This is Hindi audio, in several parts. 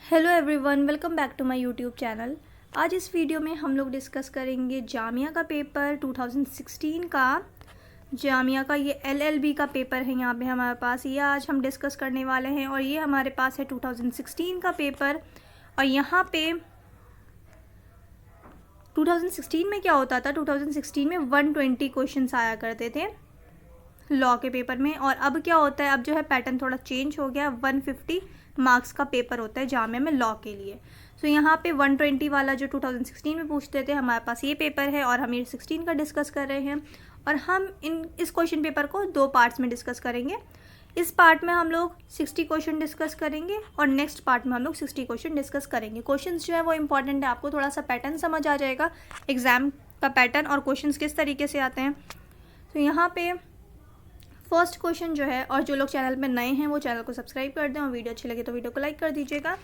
Hello everyone, welcome back to my YouTube channel. आज इस वीडियो में हम लोग डिस्कस करेंगे जामिया का पेपर 2016 का। जामिया का ये एलएलबी का पेपर है यहाँ पे हमारे पास, ये आज हम डिस्कस करने वाले हैं। और ये हमारे पास है 2016 का पेपर। और यहाँ पे 2016 में क्या होता था, 2016 में 120 क्वेश्चंस आया करते थे लॉ के पेपर में। और अब क्या होता है, अब जो है पैटर्न थोड़ा चेंज हो गया, 150 मार्क्स का पेपर होता है जामिया में लॉ के लिए। सो यहाँ पे 120 वाला जो 2016 में पूछते थे, हमारे पास ये पेपर है और हम ये 16 का डिस्कस कर रहे हैं। और हम इस क्वेश्चन पेपर को 2 पार्ट्स में डिस्कस करेंगे। इस पार्ट में हम लोग 60 क्वेश्चन डिस्कस करेंगे और नेक्स्ट पार्ट में हम लोग 60 क्वेश्चन डिस्कस करेंगे। क्वेश्चंस जो है वो इंपॉर्टेंट है, आपको थोड़ा सा पैटर्न समझ आ जाएगा एग्जाम का पैटर्न और क्वेश्चंस किस तरीके से आते हैं। तो यहाँ पे फर्स्ट क्वेश्चन जो है, और जो लोग चैनल में नए हैं वो चैनल को सब्सक्राइब कर दें और वीडियो अच्छी लगे तो वीडियो को लाइक कर दीजिएगा।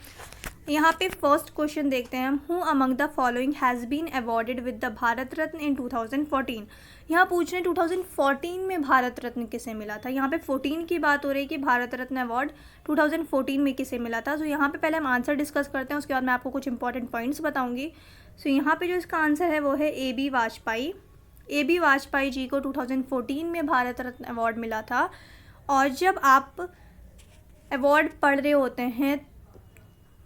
यहाँ पे फर्स्ट क्वेश्चन देखते हैं हम। Who among the following has been awarded with the Bharat Ratna in 2014। यहाँ पूछ रहे हैं 2014 में भारत रत्न किसे मिला था। यहाँ पे 14 की बात हो रही है कि भारत रत्न अवार्ड 2014 में किसे मिला था। तो यहाँ पे पहले हम आंसर डिस्कस करते हैं, उसके बाद मैं आपको कुछ इंपॉर्टेंट पॉइंट्स बताऊँगी। सो यहाँ पे जो इसका आंसर है वो है ए बी वाजपेयी जी को 2014 में भारत रत्न अवार्ड मिला था। और जब आप अवार्ड पढ़ रहे होते हैं,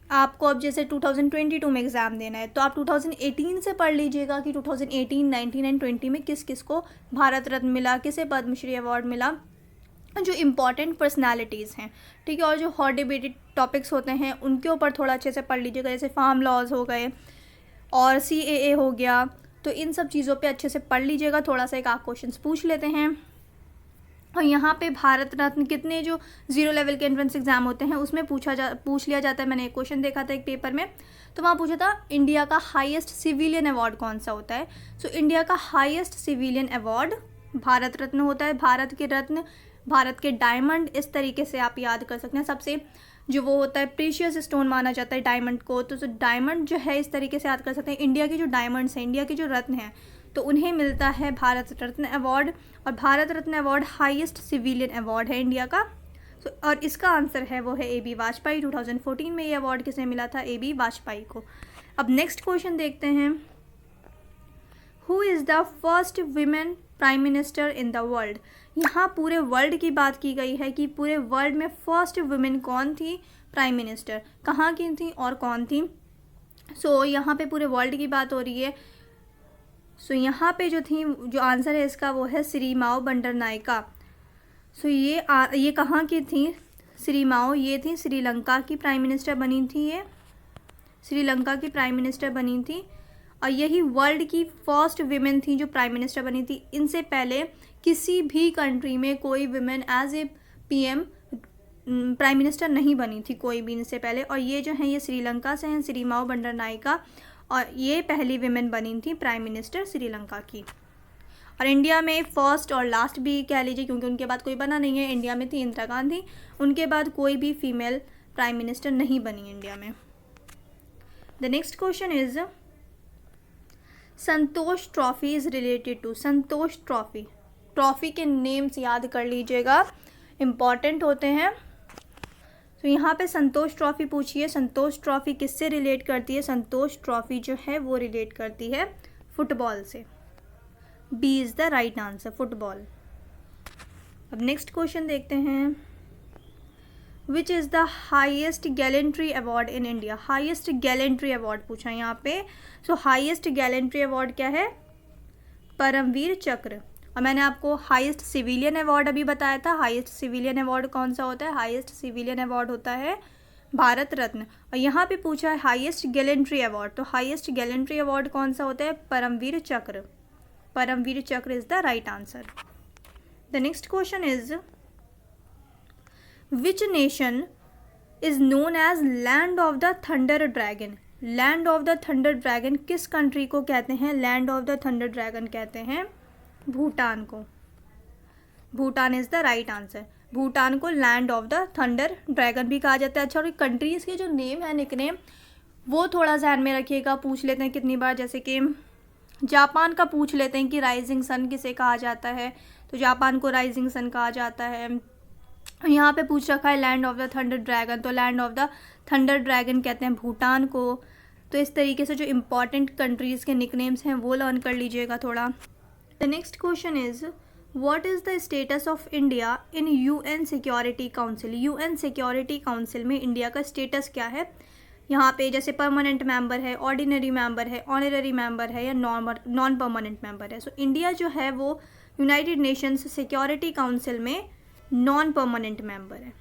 आपको अब जैसे 2022 में एग्ज़ाम देना है, तो आप 2018 से पढ़ लीजिएगा कि 2018, 19 एंड 20 में किस किस को भारत रत्न मिला, किसे पद्मश्री अवार्ड मिला, जो इम्पॉर्टेंट पर्सनालिटीज़ हैं, ठीक है। और जो हॉट डिबेटेड टॉपिक्स होते हैं उनके ऊपर थोड़ा अच्छे से पढ़ लीजिएगा, जैसे फार्म लॉज हो गए और CAA हो गया। तो इन सब चीज़ों पे अच्छे से पढ़ लीजिएगा। थोड़ा सा एक आप क्वेश्चंस पूछ लेते हैं। और यहाँ पे भारत रत्न कितने जो 0 लेवल के एंट्रेंस एग्जाम होते हैं उसमें पूछ लिया जाता है। मैंने एक क्वेश्चन देखा था एक पेपर में, तो वहाँ पूछा था इंडिया का हाईएस्ट सिविलियन अवार्ड कौन सा होता है। सो इंडिया का highest civilian award Bharat Ratna होता है। भारत के रत्न, भारत के डायमंड, इस तरीके से आप याद कर सकते हैं। सबसे जो वो होता है प्रीशियस स्टोन माना जाता है डायमंड को, तो डायमंड जो है इस तरीके से याद कर सकते हैं। इंडिया के जो डायमंड्स हैं, इंडिया के जो रत्न हैं, तो उन्हें मिलता है भारत रत्न अवार्ड। और Bharat Ratna award highest civilian award है इंडिया का। और इसका आंसर है वो है AB वाजपेयी। 2014 में ये अवार्ड किसे मिला था, AB वाजपेयी को। अब नेक्स्ट क्वेश्चन देखते हैं। Who is the first women prime minister in the world. यहाँ पूरे वर्ल्ड की बात की गई है कि पूरे वर्ल्ड में फर्स्ट वुमेन कौन थी प्राइम मिनिस्टर, कहाँ की थी और कौन थी। सो यहाँ पे पूरे वर्ल्ड की बात हो रही है। सो यहाँ पे जो आंसर है इसका वो है श्री माओ बंडरनायका। सो ये कहाँ की थी, श्री माओ, ये थी श्रीलंका की प्राइम मिनिस्टर बनी थी, ये श्रीलंका की प्राइम मिनिस्टर बनी थी। और यही वर्ल्ड की फर्स्ट विमेन थी जो प्राइम मिनिस्टर बनी थी। इनसे पहले किसी भी कंट्री में कोई women as a PM prime minister नहीं बनी थी, कोई भी इनसे पहले। और ये जो हैं ये श्रीलंका से हैं, श्री माओ बंडरनायका, और ये पहली विमेन बनी थी प्राइम मिनिस्टर श्रीलंका की। और इंडिया में फर्स्ट और लास्ट भी कह लीजिए, क्योंकि उनके बाद कोई बना नहीं है। इंडिया में थी इंदिरा गांधी, उनके बाद कोई भी फीमेल प्राइम मिनिस्टर नहीं बनी इंडिया में। The next question is Santosh trophy is related to. Santosh trophy, trophy के नेम्स याद कर लीजिएगा, इम्पॉर्टेंट होते हैं। तो यहाँ पे संतोष ट्रॉफी पूछिए, संतोष ट्रॉफी किससे रिलेट करती है। संतोष ट्रॉफी जो है वो रिलेट करती है फुटबॉल से। B is the right answer, football. अब नेक्स्ट क्वेश्चन देखते हैं। विच is the highest gallantry award in India. Highest gallantry award पूछा यहाँ पे। सो हाइएस्ट गैलेंट्री अवार्ड क्या है, परमवीर चक्र। और मैंने आपको हाईएस्ट सिविलियन अवार्ड अभी बताया था। हाईएस्ट सिविलियन अवार्ड कौन सा होता है, हाईएस्ट सिविलियन अवार्ड होता है भारत रत्न। और यहाँ पे पूछा है हाईएस्ट गैलेंट्री अवार्ड, तो हाईएस्ट गैलेंट्री अवार्ड कौन सा होता है, Paramvir Chakra. Paramvir Chakra is the right answer. The next question is which nation is known as land of the thunder dragon. Land of the thunder dragon किस कंट्री को कहते हैं, land of the thunder dragon कहते हैं भूटान को। Bhutan is the right answer. Bhutan को land of the thunder dragon भी कहा जाता है। अच्छा, और कंट्रीज़ के जो नेम है, निकनेम, वो थोड़ा ध्यान में रखिएगा। पूछ लेते हैं कितनी बार, जैसे कि जापान का पूछ लेते हैं कि राइजिंग सन किसे कहा जाता है, तो जापान को राइजिंग सन कहा जाता है। यहाँ पे पूछ रखा है land of the thunder dragon, तो land of the thunder dragon कहते हैं भूटान को। तो इस तरीके से जो इम्पॉर्टेंट कंट्रीज़ के निकनेम्स हैं वो लर्न कर लीजिएगा थोड़ा। The next question is what is the status of India in UN security council. UN security council में इंडिया का स्टेटस क्या है। यहाँ पे जैसे परमानेंट मेंबर है, ऑर्डिनरी मेंबर है, ऑनररी मेंबर है या नॉन परमानेंट मेंबर है। सो इंडिया जो है वो यूनाइटेड नेशंस सिक्योरिटी काउंसिल में नॉन परमानेंट मेंबर है।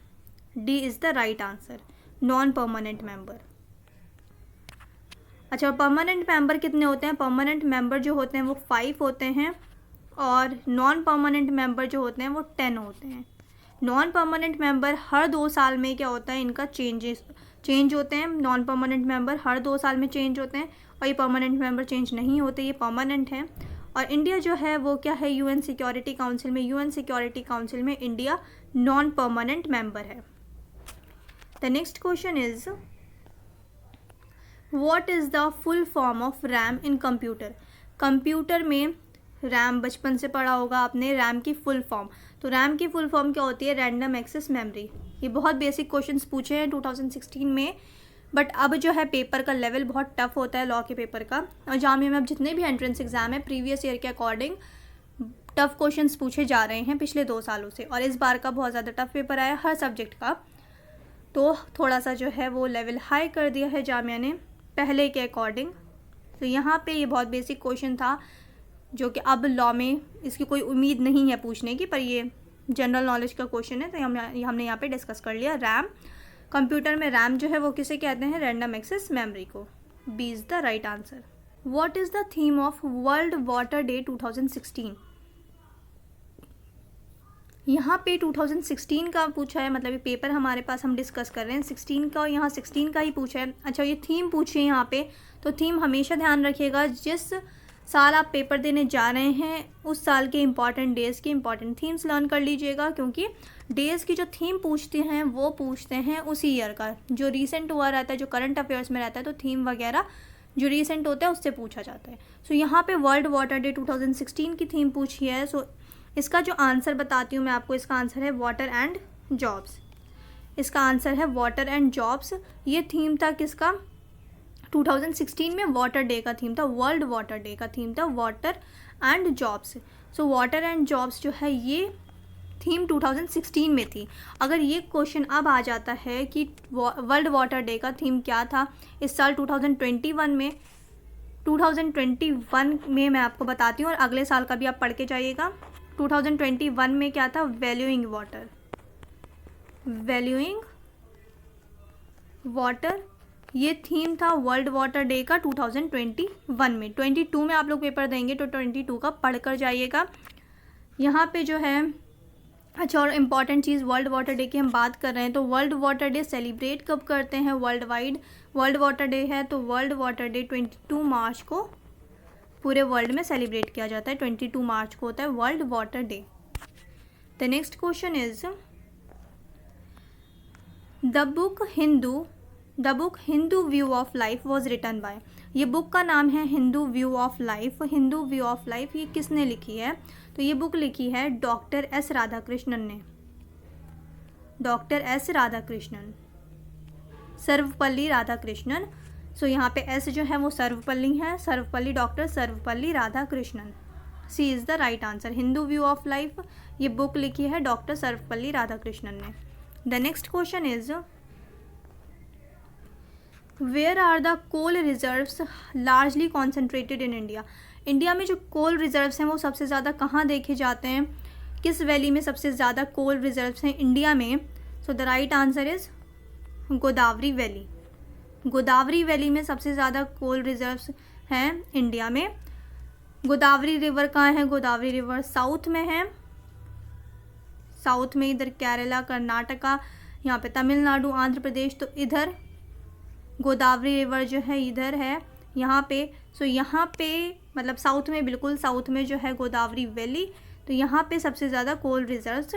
D is the right answer, non permanent member. अच्छा, परमानेंट मेंबर कितने होते हैं। परमानेंट मेंबर जो होते हैं वो 5 होते हैं और नॉन परमानेंट मेंबर जो होते हैं वो 10 होते हैं। नॉन परमानेंट मेंबर हर 2 साल में क्या होता है, इनका चेंज होते हैं। नॉन परमानेंट मेंबर हर 2 साल में चेंज होते हैं और ये परमानेंट मेंबर चेंज नहीं होते, ये परमानेंट हैं। और इंडिया जो है वो क्या है, UN सिक्योरिटी काउंसिल में। UN सिक्योरिटी काउंसिल में इंडिया नॉन परमानेंट मेंबर है। The next question is what is the full form of RAM in computer. Computer में रैम बचपन से पढ़ा होगा आपने, रैम की फुल फॉर्म। तो रैम की फुल फॉर्म क्या होती है, रैंडम एक्सेस मेमोरी। ये बहुत बेसिक क्वेश्चंस पूछे हैं 2016 में, बट अब जो है पेपर का लेवल बहुत टफ होता है लॉ के पेपर का। और जामिया में अब जितने भी एंट्रेंस एग्जाम है प्रीवियस ईयर के अकॉर्डिंग टफ क्वेश्चंस पूछे जा रहे हैं पिछले 2 सालों से, और इस बार का बहुत ज़्यादा टफ पेपर आया हर सब्जेक्ट का। तो थोड़ा सा जो है वो लेवल हाई कर दिया है जामिया ने पहले के अकॉर्डिंग। तो यहाँ पे ये बहुत बेसिक क्वेश्चन था जो कि अब लॉ में इसकी कोई उम्मीद नहीं है पूछने की, पर ये जनरल नॉलेज का क्वेश्चन है तो हमने यहाँ पे डिस्कस कर लिया। रैम, कंप्यूटर में रैम जो है वो किसे कहते हैं, रैंडम एक्सेस मेमोरी को। B is the right answer. What is the theme of world water day 2016। यहाँ पे 2016 का पूछा है, मतलब ये पेपर हमारे पास हम डिस्कस कर रहे हैं 16 का, और यहाँ 16 का ही पूछा है। अच्छा, ये थीम पूछी है यहाँ पे, तो थीम हमेशा ध्यान रखिएगा जिस साल आप पेपर देने जा रहे हैं उस साल के इंपॉर्टेंट डेज़ की इंपॉर्टेंट थीम्स लर्न कर लीजिएगा, क्योंकि डेज़ की जो थीम पूछते हैं वो पूछते हैं उसी ईयर का जो रीसेंट हुआ रहता है, जो करंट अफेयर्स में रहता है। तो थीम वगैरह जो रीसेंट होता है उससे पूछा जाता है। सो यहाँ पे वर्ल्ड वाटर डे 2016 की थीम पूछी है। सो इसका जो आंसर बताती हूँ मैं आपको, इसका आंसर है वाटर एंड जॉब्स। इसका आंसर है वाटर एंड जॉब्स। ये थीम था किसका, 2016 में वाटर डे का थीम था, वर्ल्ड वाटर डे का थीम था water and jobs. So water and jobs जो है ये थीम 2016 में थी। अगर ये क्वेश्चन अब आ जाता है कि वर्ल्ड वाटर डे का थीम क्या था इस साल 2021 में, 2021 में मैं आपको बताती हूँ और अगले साल का भी आप पढ़ के जाइएगा। 2021 में क्या था, वैल्यूइंग वाटर, वैल्यूइंग वाटर, ये थीम था वर्ल्ड वाटर डे का 2021 में। 22 में आप लोग पेपर देंगे तो 22 का पढ़ कर जाइएगा। यहाँ पे जो है अच्छा, और इम्पॉर्टेंट चीज़ वर्ल्ड वाटर डे की हम बात कर रहे हैं तो वर्ल्ड वाटर डे सेलिब्रेट कब करते हैं world wide. World water day है तो वर्ल्ड वाटर डे 22 मार्च को पूरे वर्ल्ड में सेलिब्रेट किया जाता है। 22 मार्च को होता है world water day. The next question is the book Hindu view of life was written by. ये बुक का नाम है Hindu view of life. Hindu view of life ये किसने लिखी है, तो ये बुक लिखी है डॉक्टर एस राधाकृष्णन ने। Doctor S Radhakrishnan, Sarvepalli Radhakrishnan. So यहाँ पे एस जो है वो सर्वपल्ली है, Sarvepalli, doctor Sarvepalli Radhakrishnan. C is the right answer. Hindu view of life ये बुक लिखी है डॉक्टर सर्वपल्ली राधाकृष्णन ने। The next question is where are the coal reserves largely concentrated in India. India में जो कोल रिजर्व्स हैं वो सबसे ज़्यादा कहाँ देखे जाते हैं, किस वैली में सबसे ज़्यादा कोल रिजर्व्स हैं इंडिया में। So the right answer is Godavari valley. Godavari valley में सबसे ज़्यादा कोल रिजर्व्स हैं इंडिया में। गोदावरी रिवर कहाँ है, गोदावरी रिवर साउथ में है, साउथ में इधर केरला, कर्नाटका, यहाँ पे तमिलनाडु, आंध्र प्रदेश, तो इधर गोदावरी रिवर जो है इधर है यहाँ पे। सो यहाँ पे मतलब साउथ में, बिल्कुल साउथ में जो है गोदावरी वैली, तो यहाँ पे सबसे ज़्यादा कोल रिजर्व्स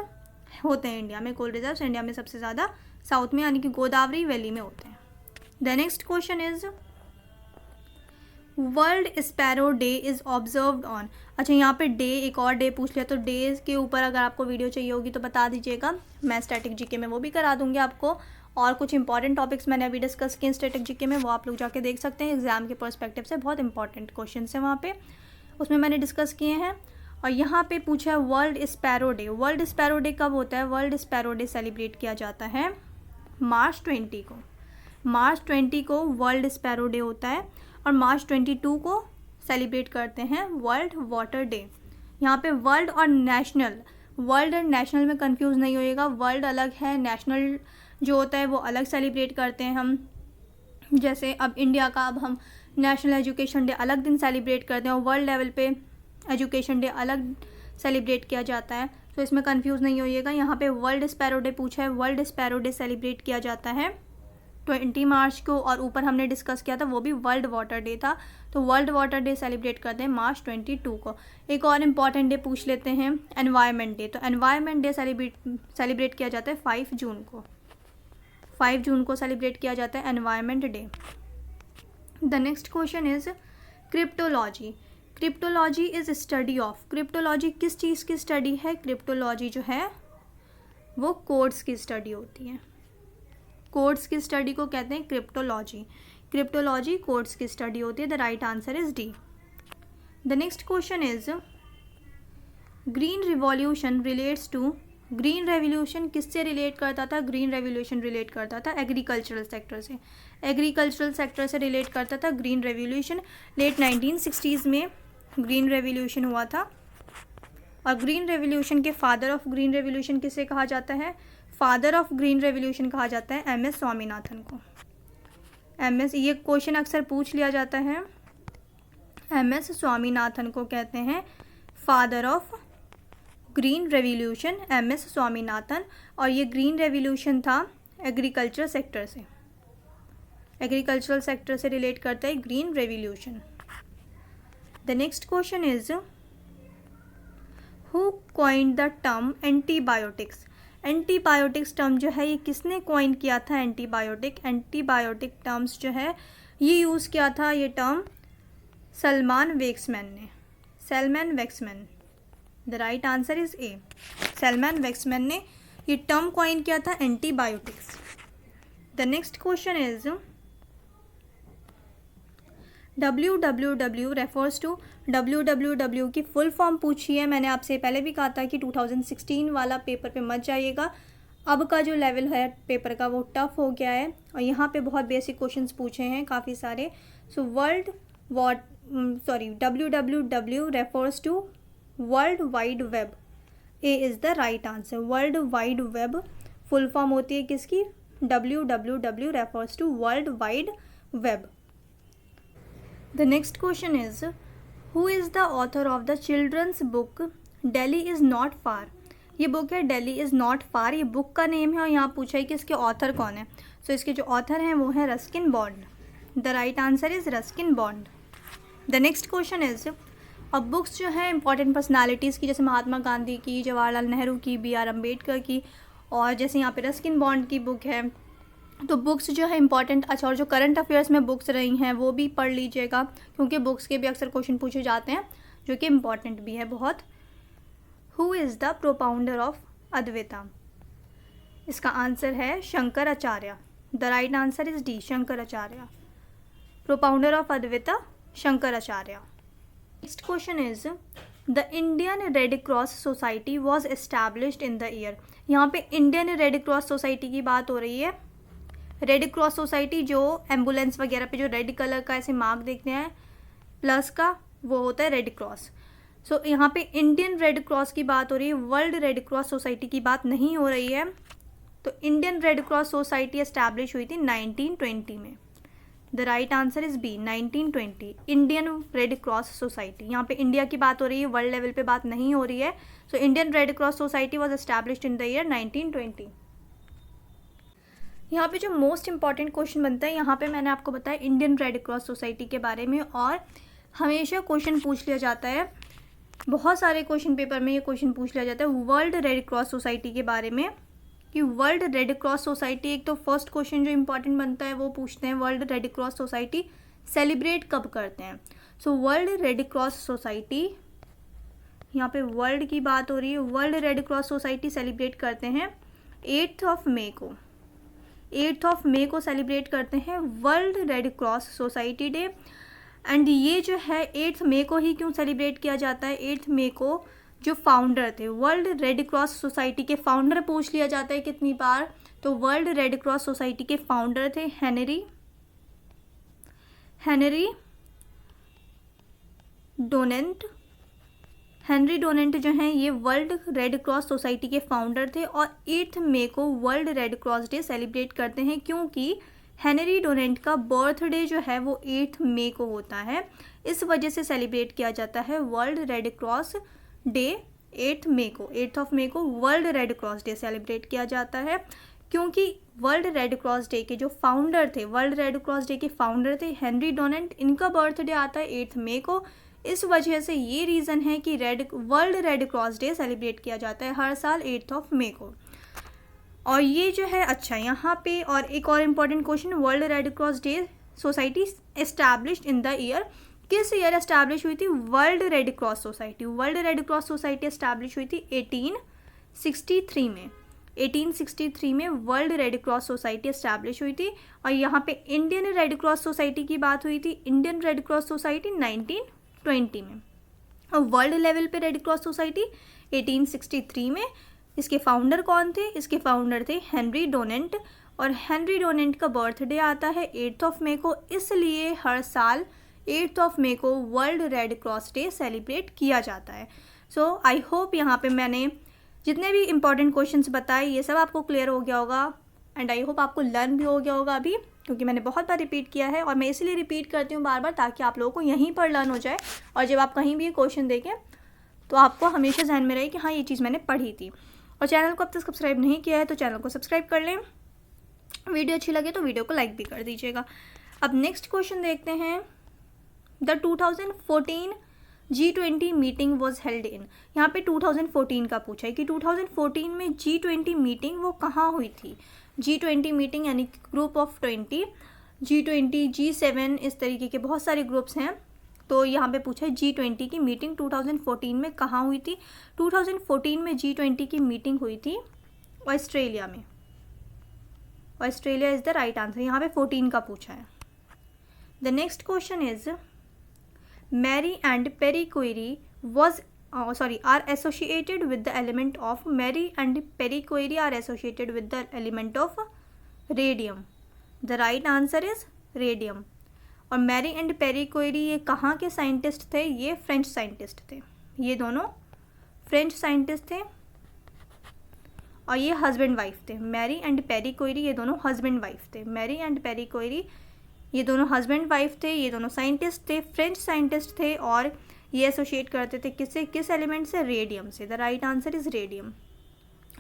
होते हैं इंडिया में। कोल रिजर्व्स इंडिया में सबसे ज़्यादा साउथ में यानी कि गोदावरी वैली में होते हैं। The next question is world sparrow day is observed on. अच्छा, यहाँ पे डे, एक और डे पूछ लिया, तो डे के ऊपर अगर आपको वीडियो चाहिए होगी तो बता दीजिएगा, मैं स्टैटिक जीके में वो भी करा दूँगी आपको। और कुछ इंपॉर्टेंट टॉपिक्स मैंने अभी डिस्कस किए स्टैटिक जीके में, वो आप लोग जाके देख सकते हैं। एग्जाम के पर्सपेक्टिव से बहुत इंपॉर्टेंट क्वेश्चन है वहाँ पे, उसमें मैंने डिस्कस किए हैं। और यहाँ पे पूछा है world sparrow day. World sparrow day कब होता है? वर्ल्ड स्पैरो डे सेलिब्रेट किया जाता है मार्च 20 को। मार्च 20 को वर्ल्ड स्पैरो डे होता है और मार्च 22 को सेलिब्रेट करते हैं वर्ल्ड वाटर डे। यहाँ पे वर्ल्ड और नेशनल, वर्ल्ड और नेशनल में कंफ्यूज नहीं होइएगा, वर्ल्ड अलग है, नेशनल जो होता है वो अलग सेलिब्रेट करते हैं हम। जैसे अब इंडिया का, अब हम नेशनल एजुकेशन डे अलग दिन सेलिब्रेट करते हैं और वर्ल्ड लेवल पे एजुकेशन डे अलग सेलिब्रेट किया जाता है, तो इसमें कंफ्यूज नहीं होइएगा। यहाँ पे वर्ल्ड स्पैरो डे पूछा है, वर्ल्ड स्पैरो डे सेलिब्रेट किया जाता है 20 मार्च को, और ऊपर हमने डिस्कस किया था वो भी वर्ल्ड वाटर डे था, तो वर्ल्ड वाटर डे सेलिब्रेट करते हैं मार्च 22 को। एक और इम्पॉर्टेंट डे पूछ लेते हैं, एनवायरनमेंट डे। तो एनवायरनमेंट डे सेलिब्रेट किया जाता है 5 जून को। 5 जून को सेलिब्रेट किया जाता है environment day. The next question is cryptology. Cryptology is study of. Cryptology किस चीज़ की स्टडी है? क्रिप्टोलॉजी जो है वो कोड्स की स्टडी होती है। कोड्स की स्टडी को कहते हैं क्रिप्टोलॉजी। क्रिप्टोलॉजी कोड्स की स्टडी होती है। The right answer is D. The next question is green revolution relates to. Green revolution किससे रिलेट करता था? ग्रीन रेवोल्यूशन रिलेट करता था एग्रीकल्चरल सेक्टर से। एग्रीकल्चरल सेक्टर से रिलेट करता था ग्रीन रेवोल्यूशन। लेट 1960s में ग्रीन रेवोल्यूशन हुआ था। और ग्रीन रेवोल्यूशन के फादर ऑफ ग्रीन रेवोल्यूशन किसे कहा जाता है? फादर ऑफ ग्रीन रेवोल्यूशन कहा जाता है MS स्वामीनाथन को। MS, ये क्वेश्चन अक्सर पूछ लिया जाता है। MS स्वामीनाथन को कहते हैं father of green revolution, MS Swaminathan. और ये ग्रीन रेवोल्यूशन था एग्रीकल्चर सेक्टर से, एग्रीकल्चरल सेक्टर से रिलेट करता है green revolution. The next question is who coined the term antibiotics. Antibiotics term जो है ये किसने कॉइन किया था? एंटीबायोटिक टर्म्स जो है ये यूज़ किया था, ये टर्म सलमान वेक्समैन ने। Selman Waksman. The right answer is A. Selman Waksman ने ये टर्म कॉइन किया था antibiotics. The next question is WWW refers to. WWW की फुल फॉर्म पूछी है। मैंने आपसे पहले भी कहा था कि 2016 वाला पेपर पे मत जाइएगा। अब का जो लेवल है पेपर का वो टफ हो गया है और यहाँ पे बहुत बेसिक क्वेश्चंस पूछे हैं काफ़ी सारे। So WWW refers to world wide web. A is the right answer. World wide web full form होती है किसकी? WWW refers to world wide web. The next question is who is the author of the children's book Delhi is not far। ये बुक है Delhi is not far, ये बुक का नेम है और यहाँ पूछा है कि इसके ऑथर कौन है। सो इसके जो ऑथर हैं वो है Ruskin bond. The right answer is Ruskin bond. The next question is अब बुक्स जो है इंपॉर्टेंट पर्सनालिटीज़ की, जैसे महात्मा गांधी की, जवाहरलाल नेहरू की, BR अम्बेडकर की, और जैसे यहाँ पे रस्किन बॉन्ड की बुक है, तो बुक्स जो है इंपॉर्टेंट। अच्छा, और जो करंट अफेयर्स में बुक्स रही हैं वो भी पढ़ लीजिएगा, क्योंकि बुक्स के भी अक्सर क्वेश्चन पूछे जाते हैं जो कि इम्पॉर्टेंट भी है बहुत। Who is the propounder of Advaita. इसका आंसर है Shankaracharya. The right answer is D, Shankaracharya. Propounder of Advaita Shankaracharya. Next question is the Indian Red Cross society was established in the year. यहाँ पे इंडियन रेड क्रॉस सोसाइटी की बात हो रही है। रेड क्रॉस सोसाइटी जो एम्बुलेंस वगैरह पे जो रेड कलर का ऐसे मार्क देखते हैं प्लस का, वो होता है रेड क्रॉस। सो यहाँ पे इंडियन रेड क्रॉस की बात हो रही है, वर्ल्ड रेड क्रॉस सोसाइटी की बात नहीं हो रही है। तो Indian Red Cross Society establish हुई थी 1920 में। The right answer is B, 1920 Indian Red Cross Society. यहाँ पे इंडिया की बात हो रही है, वर्ल्ड लेवल पे बात नहीं हो रही है। So Indian Red Cross society was established in the year 1920। यहाँ पे जो मोस्ट इंपॉर्टेंट क्वेश्चन बनता है, यहाँ पे मैंने आपको बताया इंडियन रेड क्रॉस सोसाइटी के बारे में, और हमेशा क्वेश्चन पूछ लिया जाता है, बहुत सारे क्वेश्चन पेपर में ये क्वेश्चन पूछ लिया जाता है वर्ल्ड रेड क्रॉस सोसाइटी के बारे में, कि वर्ल्ड रेड क्रॉस सोसाइटी, एक तो फर्स्ट क्वेश्चन जो इंपॉर्टेंट बनता है वो पूछते हैं world red Cross society celebrate कब करते हैं। So world red Cross Society, यहाँ पे वर्ल्ड की बात हो रही है, world red Cross society celebrate करते हैं 8 मई को। 8 मई को सेलिब्रेट करते हैं world red Cross society day. And ये जो है 8 मई को ही क्यों सेलिब्रेट किया जाता है? 8 मई को जो फाउंडर थे वर्ल्ड रेड क्रॉस सोसाइटी के, फाउंडर पूछ लिया जाता है कितनी बार, तो वर्ल्ड रेड क्रॉस सोसाइटी के फाउंडर थे हेनरी डोनेंट। हेनरी डोनेंट जो हैं ये वर्ल्ड रेड क्रॉस सोसाइटी के फाउंडर थे और 8 मई को world red cross day celebrate करते हैं क्योंकि हेनरी डोनेंट का बर्थडे जो है वो 8 मई को होता है। इस वजह से सेलिब्रेट किया जाता है वर्ल्ड रेड क्रॉस डे 8 मई को। 8 मई को world red cross day celebrate किया जाता है क्योंकि वर्ल्ड रेड क्रॉस डे के जो फाउंडर थे, वर्ल्ड रेड क्रॉस डे के फाउंडर थे हेनरी डोनेंट, इनका बर्थडे आता है 8 मई को। इस वजह से ये रीज़न है कि world red cross day celebrate किया जाता है हर साल 8 मई को। और ये जो है, अच्छा यहाँ पे और एक और important question, world red cross day society established in the year, किस ईयर एस्टैब्लिश हुई थी world red Cross society? World red Cross Society establish हुई थी 1863 में। 1863 में world red Cross Society establish हुई थी। और यहाँ पे इंडियन रेड क्रॉस सोसाइटी की बात हुई थी, इंडियन रेड क्रॉस सोसाइटी 1920 में। और वर्ल्ड लेवल पे रेड क्रॉस सोसाइटी 1863 में। इसके फाउंडर कौन थे? इसके फाउंडर थे हेनरी डोनेंट। और हेनरी डोनेंट का बर्थडे आता है 8 मई को, इसलिए हर साल 8 मई को world red cross day celebrate किया जाता है। सो आई होप यहाँ पे मैंने जितने भी इंपॉर्टेंट क्वेश्चंस बताए ये सब आपको क्लियर हो गया होगा। एंड आई होप आपको लर्न भी हो गया होगा अभी, क्योंकि मैंने बहुत बार रिपीट किया है और मैं इसलिए रिपीट करती हूँ बार बार ताकि आप लोगों को यहीं पर लर्न हो जाए। और जब आप कहीं भी ये क्वेश्चन देखें तो आपको हमेशा ध्यान में रहे कि हाँ ये चीज़ मैंने पढ़ी थी। और चैनल को अब तक सब्सक्राइब नहीं किया है तो चैनल को सब्सक्राइब कर लें। वीडियो अच्छी लगे तो वीडियो को लाइक भी कर दीजिएगा। अब नेक्स्ट क्वेश्चन देखते हैं। The 2014 G20 meeting was held in. यहाँ पे 2014 का पूछा है कि 2014 में G20 मीटिंग वो कहाँ हुई थी? G20 मीटिंग यानी ग्रुप ऑफ 20, G20, G7 इस तरीके के बहुत सारे ग्रुप्स हैं। तो यहाँ पे पूछा है G20 की मीटिंग 2014 में कहाँ हुई थी? 2014 में G20 की मीटिंग हुई थी ऑस्ट्रेलिया में। Australia is the right answer. यहाँ पे 14 का पूछा है। The next question is Mary and Perry Query are associated with the element of Mary and Perry Query are associated with the element of radium. The right answer is radium. और Mary and Perry Query ये कहाँ के साइंटिस्ट थे? ये फ्रेंच साइंटिस्ट थे। ये दोनों फ्रेंच साइंटिस्ट थे और ये हस्बैंड वाइफ थे। मैरी एंड पेरी क्वेरी ये दोनों हस्बैंड वाइफ थे। मैरी एंड पेरी क्वेरी ये दोनों हस्बैंड वाइफ थे, ये दोनों साइंटिस्ट थे, फ्रेंच साइंटिस्ट थे और ये एसोशिएट करते थे किससे? किस एलिमेंट से? रेडियम से। The right answer is radium.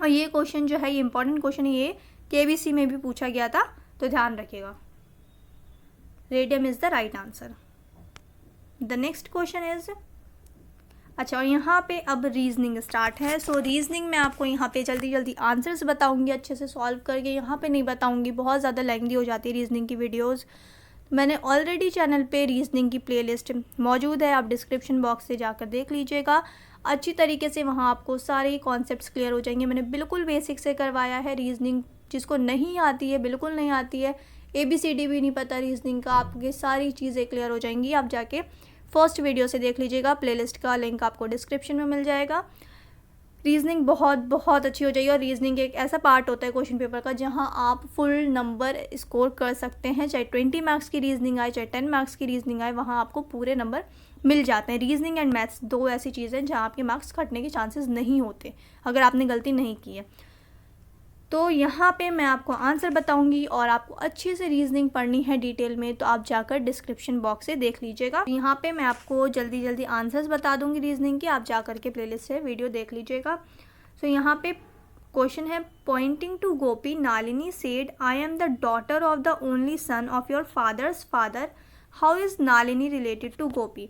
और ये क्वेश्चन जो है ये इंपॉर्टेंट क्वेश्चन है, ये KBC में भी पूछा गया था तो ध्यान रखिएगा। Radium is the right answer. The next question is, अच्छा और यहाँ पे अब रीजनिंग स्टार्ट है। सो रीजनिंग में आपको यहाँ पे जल्दी जल्दी आंसर्स बताऊँगी अच्छे से सॉल्व करके, यहाँ पे नहीं बताऊँगी, बहुत ज़्यादा लेंथी हो जाती है रीजनिंग की वीडियोज़। मैंने ऑलरेडी चैनल पे रीजनिंग की प्लेलिस्ट मौजूद है, आप डिस्क्रिप्शन बॉक्स से जाकर देख लीजिएगा अच्छी तरीके से, वहाँ आपको सारे कॉन्सेप्ट्स क्लियर हो जाएंगे। मैंने बिल्कुल बेसिक से करवाया है रीजनिंग, जिसको नहीं आती है, बिल्कुल नहीं आती है, ABCD भी नहीं पता रीजनिंग का, आपकी सारी चीज़ें क्लियर हो जाएंगी। आप जाके फर्स्ट वीडियो से देख लीजिएगा, प्लेलिस्ट का लिंक आपको डिस्क्रिप्शन में मिल जाएगा। रीजनिंग बहुत बहुत अच्छी हो जाएगी और रीजनिंग एक ऐसा पार्ट होता है क्वेश्चन पेपर का जहां आप फुल नंबर स्कोर कर सकते हैं। चाहे 20 मार्क्स की रीजनिंग आए, चाहे 10 मार्क्स की रीजनिंग आए, वहां आपको पूरे नंबर मिल जाते हैं। रीजनिंग एंड मैथ्स दो ऐसी चीज़ें हैं जहां आपके मार्क्स घटने के चांसेस नहीं होते अगर आपने गलती नहीं की है। तो यहाँ पे मैं आपको आंसर बताऊंगी और आपको अच्छे से रीजनिंग पढ़नी है डिटेल में, तो आप जाकर डिस्क्रिप्शन बॉक्स से देख लीजिएगा। यहाँ पे मैं आपको जल्दी जल्दी आंसर्स बता दूंगी रीजनिंग के, आप जाकर के प्लेलिस्ट से वीडियो देख लीजिएगा। सो यहाँ पे क्वेश्चन है, pointing to Gopi Nalini said I am the daughter of the only son of your father's father, how is Nalini related to Gopi?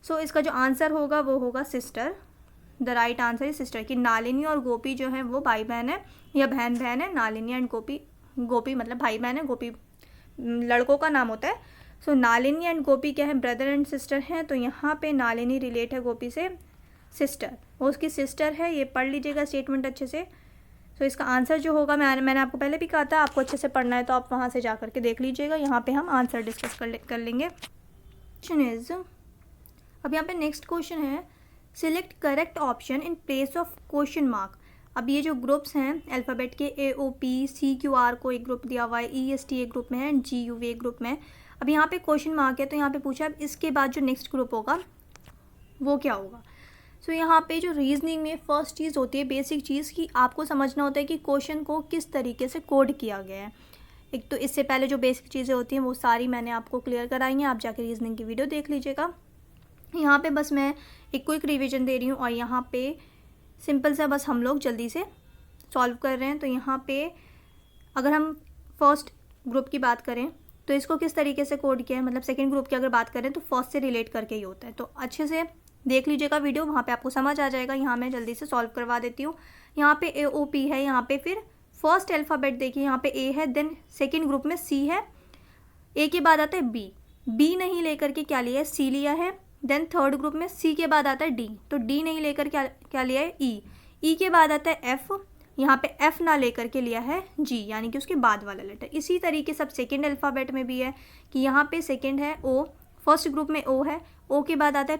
So इसका जो आंसर होगा वो होगा sister. The right answer is sister, कि नालिनी और गोपी जो है वो भाई बहन है या बहन बहन है। नालिनी एंड गोपी, गोपी मतलब भाई बहन है, गोपी लड़कों का नाम होता है। सो नालिनी एंड गोपी क्या है? ब्रदर एंड सिस्टर हैं। तो यहाँ पे नालिनी रिलेट है गोपी से, सिस्टर, वो उसकी सिस्टर है। ये पढ़ लीजिएगा स्टेटमेंट अच्छे से। सो इसका आंसर जो होगा, मैंने आपको पहले भी कहा था, आपको अच्छे से पढ़ना है तो आप वहाँ से जा करके देख लीजिएगा। यहाँ पे हम आंसर डिस्कस कर लेंगे। क्वेश्चन इज, अब यहाँ पे नेक्स्ट क्वेश्चन है, select correct option in place of question mark. अब ये जो ग्रुप्स हैं अल्फ़ाबेट के, AOP CQR को एक ग्रुप दिया हुआ है, EST एक ग्रुप में है, GUV एक ग्रुप में है। अब यहाँ पे क्वेश्चन मार्क है तो यहाँ पे पूछा अब इसके बाद जो नेक्स्ट ग्रुप होगा वो क्या होगा। सो यहाँ पे जो रीजनिंग में फर्स्ट चीज़ होती है, बेसिक चीज़, कि आपको समझना होता है कि क्वेश्चन को किस तरीके से कोड किया गया है। एक तो इससे पहले जो बेसिक चीज़ें होती हैं वो सारी मैंने आपको क्लियर कराई हैं, आप जाके रीजनिंग की वीडियो देख लीजिएगा। यहाँ पे बस मैं एक क्विक रिवीजन दे रही हूँ और यहाँ पे सिंपल सा बस हम लोग जल्दी से सॉल्व कर रहे हैं। तो यहाँ पे अगर हम फर्स्ट ग्रुप की बात करें तो इसको किस तरीके से कोड किया है, मतलब सेकंड ग्रुप की अगर बात करें तो फर्स्ट से रिलेट करके ही होता है। तो अच्छे से देख लीजिएगा वीडियो, वहाँ पे आपको समझ आ जाएगा। यहाँ मैं जल्दी से सॉल्व करवा देती हूँ। यहाँ पे AOP है, यहाँ पे फिर फर्स्ट अल्फ़ाबेट देखिए, यहाँ पे A है, देन सेकेंड ग्रुप में C है, A के बाद आता है B नहीं लेकर के क्या लिया है, C लिया है। देन थर्ड ग्रुप में C के बाद आता है D, तो D नहीं लेकर क्या लिया है, E के बाद आता है F, यहाँ पे F ना लेकर के लिया है G, यानी कि उसके बाद वाला लेटर। इसी तरीके सब सेकेंड अल्फ़ाबेट में भी है कि यहाँ पे सेकेंड है O, फर्स्ट ग्रुप में O है, O के बाद आता है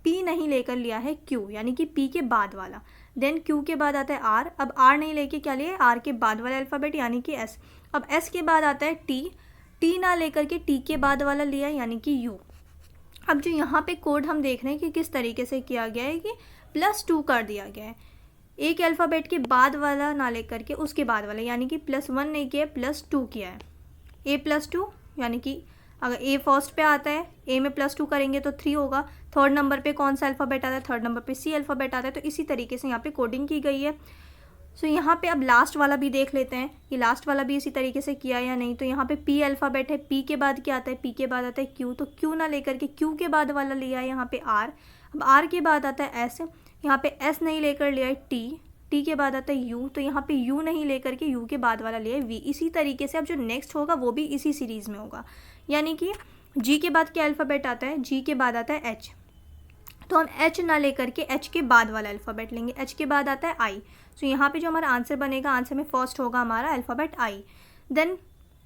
P नहीं लेकर लिया है Q, यानी कि P के बाद वाला। देन Q के बाद आता है R, अब R नहीं लेके क्या लिया है, R के बाद वाला अल्फ़ाबेट यानी कि S। अब S के बाद आता है T ना लेकर के T के बाद वाला लिया है यानी कि U। अब जो यहाँ पे कोड हम देख रहे हैं कि किस तरीके से किया गया है कि +2 कर दिया गया है, एक अल्फ़ाबेट के बाद वाला ना लेकर के उसके बाद वाला, यानी कि +1 नहीं किया, +2 किया है। A+2 यानी कि अगर A फर्स्ट पे आता है, A में +2 करेंगे तो 3 होगा। थर्ड नंबर पे कौन सा अल्फ़ाबेट आता है, थर्ड नंबर पे C अल्फ़ाबेट आता है। तो इसी तरीके से यहाँ पे कोडिंग की गई है। सो यहाँ पे अब लास्ट वाला भी देख लेते हैं कि लास्ट वाला भी इसी तरीके से किया या नहीं। तो यहाँ पे P अल्फ़ाबेट है, P के बाद क्या आता है, P के बाद आता है Q, तो Q ना लेकर के Q के बाद वाला लिया है यहाँ पे R। अब R के बाद आता है S, यहाँ पे S नहीं लेकर लिया है T के बाद आता है U, तो यहाँ पे U नहीं लेकर के U के बाद वाला लिया है V। इसी तरीके से अब जो नेक्स्ट होगा वो भी इसी सीरीज़ में होगा, यानी कि G के बाद क्या अल्फ़ाबेट आता है, G के बाद आता है H, तो हम H ना लेकर के H के बाद वाला अल्फ़ाबेट लेंगे। H के बाद आता है I, तो यहाँ पे जो हमारा आंसर बनेगा, आंसर में फर्स्ट होगा हमारा अल्फ़ाबेट I। देन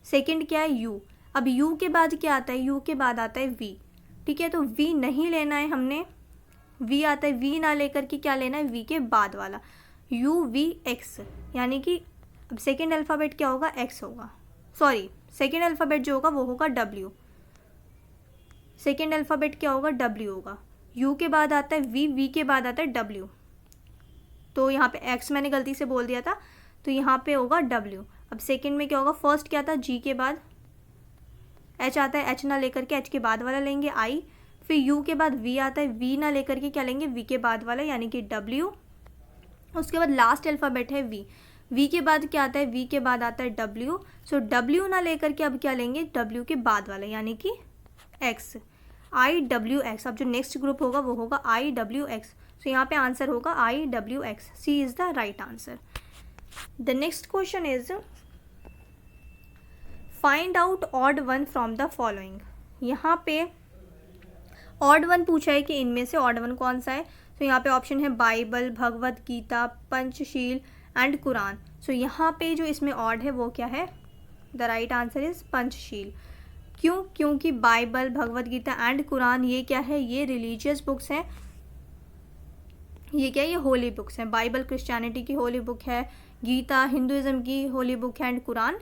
सेकंड क्या है, U। अब U के बाद क्या आता है, U के बाद आता है V, ठीक है। तो V नहीं लेना है हमने, V आता है, V ना लेकर के क्या लेना है, V के बाद वाला UVX, यानी कि अब सेकेंड अल्फ़ाबेट क्या होगा, X होगा, सॉरी सेकेंड अल्फ़ाबेट जो होगा वो होगा W, सेकेंड अल्फ़ाबेट क्या होगा, W होगा। U के बाद आता है V के बाद आता है W, तो यहाँ पे X मैंने गलती से बोल दिया था, तो यहाँ पे होगा W। अब सेकंड में क्या होगा, फर्स्ट क्या था, G के बाद H आता है, H ना लेकर के H के बाद वाला लेंगे I, फिर U के बाद V आता है, V ना लेकर के क्या लेंगे, V के बाद वाला यानी कि W। उसके बाद लास्ट अल्फ़ाबेट है V के बाद क्या आता है, V के बाद आता है W, सो W ना लेकर के अब क्या लेंगे, W के बाद वाला यानी कि X, IWX। अब जो नेक्स्ट ग्रुप होगा वो होगा IWX, सो यहाँ पे आंसर होगा IWX, C is the right answer. The next question is find out odd one from the following. यहाँ पे ऑड वन पूछा है कि इनमें से ऑड वन कौन सा है। तो यहाँ पे ऑप्शन है Bible, Bhagavad Gita, Panchsheel and Quran. So यहाँ पे जो इसमें ऑड है वो क्या है, the right answer is Panchsheel. क्यों, क्योंकि Bible, Bhagavad Gita and Quran ये क्या है, ये रिलीजियस बुक्स हैं, ये क्या है, ये होली बुक्स हैं। बाइबल क्रिश्चियनिटी की होली बुक है, गीता हिंदुज़म की होली बुक है एंड कुरान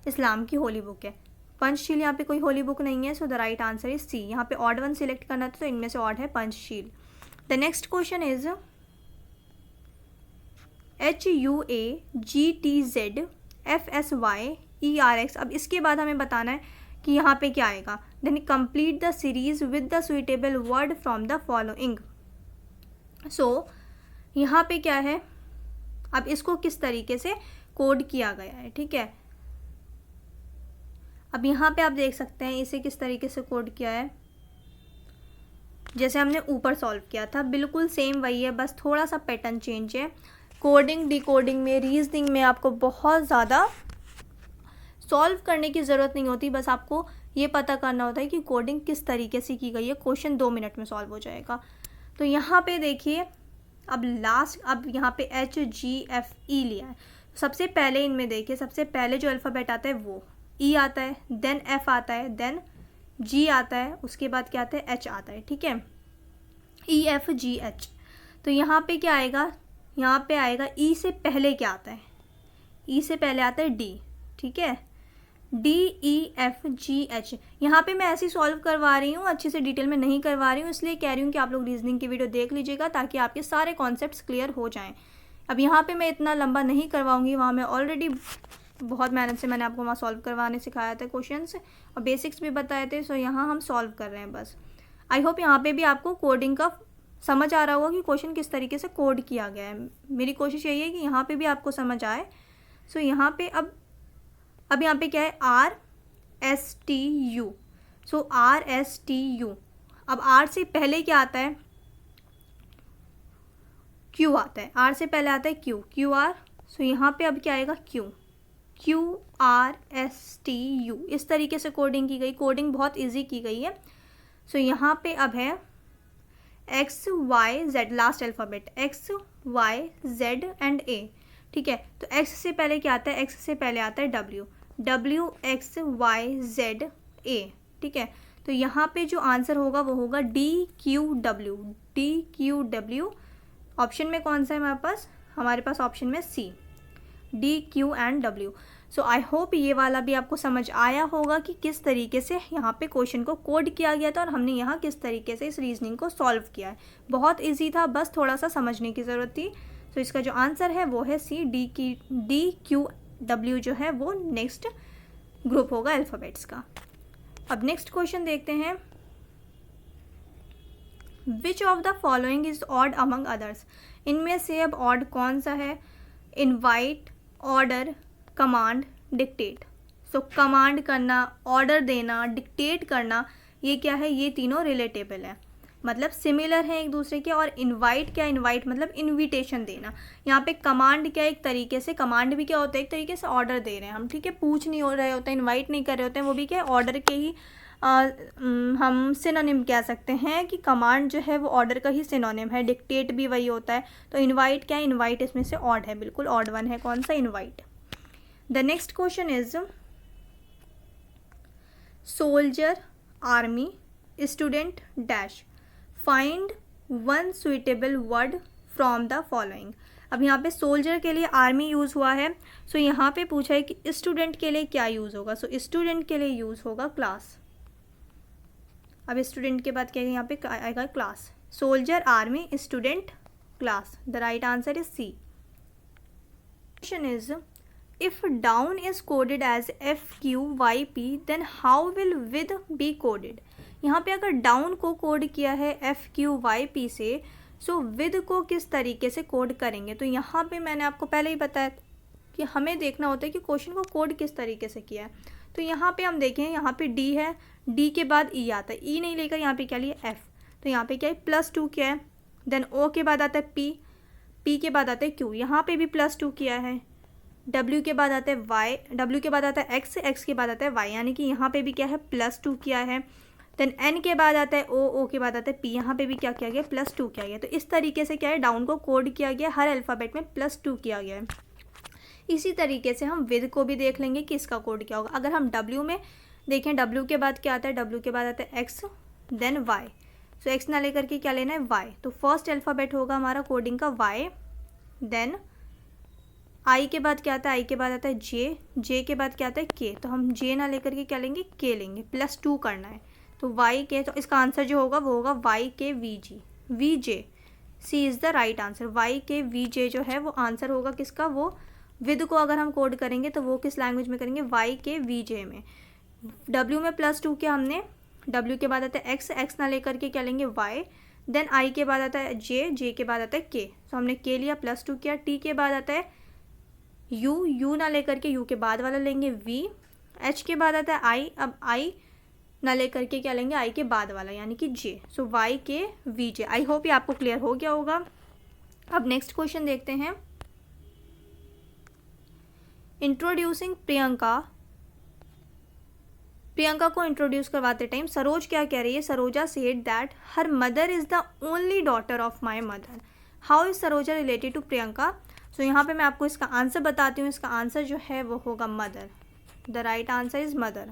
इस्लाम की होली बुक है। पंचशील यहाँ पे कोई होली बुक नहीं है, so the right answer is C. यहाँ पे ऑड वन सिलेक्ट करना था तो इनमें से ऑड है Panchsheel. The next question is HUAGTZFSYERX। अब इसके बाद हमें बताना है कि यहाँ पे क्या आएगा। Then complete the series with the suitable word from the following. So यहाँ पे क्या है, अब इसको किस तरीके से कोड किया गया है, ठीक है। अब यहाँ पे आप देख सकते हैं इसे किस तरीके से कोड किया है, जैसे हमने ऊपर सॉल्व किया था बिल्कुल सेम वही है, बस थोड़ा सा पैटर्न चेंज है। कोडिंग डिकोडिंग में, रीजनिंग में आपको बहुत ज़्यादा सॉल्व करने की ज़रूरत नहीं होती, बस आपको ये पता करना होता है कि कोडिंग किस तरीके से की गई है। क्वेश्चन 2 मिनट में सॉल्व हो जाएगा। तो यहाँ पे देखिए अब यहाँ पे HGFE लिया है, सबसे पहले इनमें देखिए, सबसे पहले जो अल्फ़ाबेट आता है वो ई आता है, देन एफ आता है, देन जी आता है, उसके बाद क्या आता है, एच आता है, ठीक है, ई एफ जी एच। तो यहाँ पे क्या आएगा, यहाँ पे आएगा ई से पहले क्या आता है, ई से पहले आता है डी, ठीक है, D E F G H. यहाँ पे मैं ऐसे सॉल्व करवा रही हूँ, अच्छे से डिटेल में नहीं करवा रही हूँ, इसलिए कह रही हूँ कि आप लोग रीजनिंग की वीडियो देख लीजिएगा ताकि आपके सारे कॉन्सेप्ट्स क्लियर हो जाएं। अब यहाँ पे मैं इतना लंबा नहीं करवाऊँगी, वहाँ मैं ऑलरेडी बहुत मेहनत से मैंने आपको वहाँ सॉल्व करवाने सिखाया था क्वेश्चंस और बेसिक्स भी बताए थे। सो यहाँ हम सॉल्व कर रहे हैं बस। आई होप यहाँ पे भी आपको कोडिंग का समझ आ रहा होगा कि क्वेश्चन किस तरीके से कोड किया गया है। मेरी कोशिश यही है कि यहाँ पे भी आपको समझ आए। सो यहाँ पे अब यहाँ पे क्या है, आर एस टी यू। सो आर एस टी यू, अब आर से पहले क्या आता है, क्यू आता है, आर से पहले आता है क्यू, क्यू आर। सो यहाँ पे अब क्या आएगा, Q, Q R S T U. इस तरीके से कोडिंग की गई, कोडिंग बहुत इजी की गई है। सो यहाँ पे अब है X Y Z, last alphabet X Y Z and A, ठीक है। तो एक्स से पहले क्या आता है, एक्स से पहले आता है W, W X Y Z A, ठीक है। तो यहाँ पे जो आंसर होगा वो होगा D Q W, D Q W. Option में कौन सा है हमारे पास ऑप्शन में C, D Q and W. So I hope ये वाला भी आपको समझ आया होगा कि किस तरीके से यहाँ पे क्वेश्चन को कोड किया गया था और हमने यहाँ किस तरीके से इस रीजनिंग को सॉल्व किया है। बहुत इजी था, बस थोड़ा सा समझने की ज़रूरत थी। सो इसका जो आंसर है वो है सी, डी क्यू डब्ल्यू जो है वो नेक्स्ट ग्रुप होगा अल्फ़ाबेट्स का। अब नेक्स्ट क्वेश्चन देखते हैं, विच of the following is odd among others. इनमें से अब ऑड कौन सा है, इनवाइट, ऑर्डर, कमांड, डिक्टेट। सो कमांड करना, ऑर्डर देना, डिक्टेट करना, ये क्या है, ये तीनों रिलेटेबल है, मतलब सिमिलर हैं एक दूसरे के। और इनवाइट क्या, इनवाइट मतलब इनविटेशन देना। यहाँ पे कमांड क्या, एक तरीके से कमांड भी क्या होता है, एक तरीके से ऑर्डर दे रहे हैं हम, ठीक है, पूछ नहीं हो रहे होते हैं, इनवाइट नहीं कर रहे होते हैं, वो भी क्या है, ऑर्डर के ही हम सिनोनिम कह सकते हैं कि कमांड जो है वो ऑर्डर का ही सिनोनिम है। डिक्टेट भी वही होता है। तो इनवाइट क्या है, इनवाइट इसमें से ऑड है, बिल्कुल ऑड वन है, कौन सा, invite. The next question is soldier, army, student dash, find one suitable word from the following. अब यहाँ पे सोल्जर के लिए आर्मी यूज़ हुआ है। सो यहाँ पे पूछा है कि स्टूडेंट के लिए क्या यूज़ होगा। सो स्टूडेंट के लिए यूज़ होगा क्लास। अब स्टूडेंट के बाद क्या है, यहाँ पे आएगा class. Soldier, army, student, class. The right answer is C. Question is if down is coded as F Q Y P then how will with be coded. यहाँ पे अगर डाउन को कोड किया है एफ क्यू वाई पी से, सो विद को किस तरीके से कोड करेंगे। तो यहाँ पे मैंने आपको पहले ही बताया कि हमें देखना होता है कि क्वेश्चन को कोड किस तरीके से किया है। तो यहाँ पे हम देखें, यहाँ पे डी है, डी के बाद ई आता है, ई नहीं लेकर यहाँ पे क्या लिया, एफ। तो यहाँ पे क्या है, +2 किया है, देन ओ के बाद आता है पी, पी के बाद आता है क्यू, यहाँ पे भी +2 किया है, डब्ल्यू के बाद आता है वाई, डब्ल्यू के बाद आता है एक्स, एक्स के बाद आता है वाई, यानी कि यहाँ पे भी क्या है, +2 किया है। देन एन के बाद आता है ओ, ओ के बाद आता है पी, यहाँ पे भी क्या किया गया, +2 किया गया। तो इस तरीके से क्या है, डाउन को कोड किया गया, हर अल्फ़ाबेट में +2 किया गया है। इसी तरीके से हम विद को भी देख लेंगे कि इसका कोड क्या होगा। अगर हम डब्ल्यू में देखें, डब्ल्यू के बाद क्या आता है, डब्ल्यू के बाद आता है एक्स, देन वाई। सो एक्स ना लेकर के क्या लेना है, वाई। तो फर्स्ट अल्फ़ाबेट होगा हमारा कोडिंग का वाई। देन आई के बाद क्या आता है, आई के बाद आता है जे, जे के बाद क्या आता है के। तो हम जे ना लेकर के क्या लेंगे, के लेंगे, +2 करना है। तो वाई के, तो इसका आंसर जो होगा वो होगा Y K V G, V J. C is the right answer. Y K V J जो है वो आंसर होगा किसका, वो विद को अगर हम कोड करेंगे तो वो किस लैंग्वेज में करेंगे, वाई के वी जे में। डब्ल्यू में +2 किया हमने, डब्ल्यू के बाद आता है एक्स, एक्स ना लेकर के क्या लेंगे, वाई। देन आई के बाद आता है जे, जे के बाद आता है के। तो हमने के लिया, +2 किया। टी के बाद आता है यू, यू ना लेकर के यू के बाद वाला लेंगे वी। एच के बाद आता है आई, अब आई ना लेकर के क्या लेंगे, आई के बाद वाला यानी कि जे। सो वाई के वी जे। आई होप ये आपको क्लियर हो गया होगा। अब नेक्स्ट क्वेश्चन देखते हैं, इंट्रोड्यूसिंग प्रियंका। प्रियंका को इंट्रोड्यूस करवाते टाइम सरोज क्या कह रही है, Saroja said that her mother is the only daughter of my mother. How is Saroja related to Priyanka. So यहाँ पे मैं आपको इसका आंसर बताती हूँ। इसका आंसर जो है वो होगा mother. The right answer is mother.